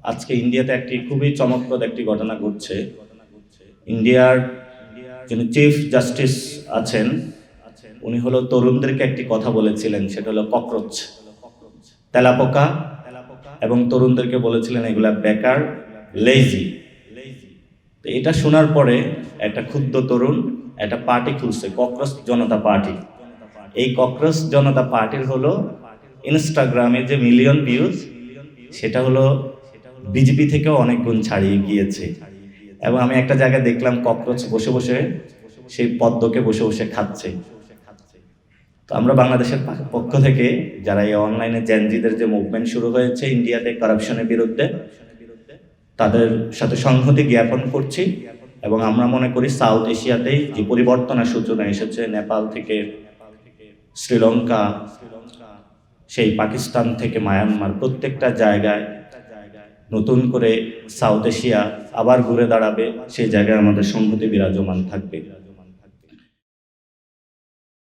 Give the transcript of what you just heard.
আজকে ইন্ডিয়াতে একটি খুবই চমকপ্রদ একটি ঘটনা ঘটছে। ইন্ডিয়ার যিনি চিফ জাস্টিস আছেন, উনি হলো তরুণদেরকে একটি কথা বলেছিলেন, সেটা হলো ককরোচ, তেলাপোকা, এবং তরুণদেরকে বলেছিলেন এগুলা বেকার, লেজি। তো এটা শোনার পরে একটা ক্ষুদ্র তরুণ একটা পার্টি খুলছে, ককরোচ জনতা পার্টি। এই ককরোচ জনতা পার্টির হলো ইনস্টাগ্রামে যে মিলিয়ন ভিউজ, সেটা হলো বিজেপি থেকেও অনেক গুণ ছাড়িয়ে গিয়েছে। এবং আমি একটা জায়গায় দেখলাম ককরোচ বসে বসে সেই পদ্মকে বসে বসে খাচ্ছে। তো আমরা বাংলাদেশের পক্ষ থেকে যারা এই অনলাইনে জেনজিদের যে মুভমেন্ট শুরু হয়েছে ইন্ডিয়াতে কারাপশনের বিরুদ্ধে, তাদের সাথে সংহতি জ্ঞাপন করছি। এবং আমরা মনে করি সাউথ এশিয়াতেই যে পরিবর্তনের সূচনা এসেছে, নেপাল থেকে শ্রীলঙ্কা, সেই পাকিস্তান থেকে মায়ানমার, প্রত্যেকটা জায়গায় নতুন করে সাউথ এশিয়া আবার ঘুরে দাঁড়াবে, সেই জায়গায় আমাদের সংহতি বিরাজমান থাকবে।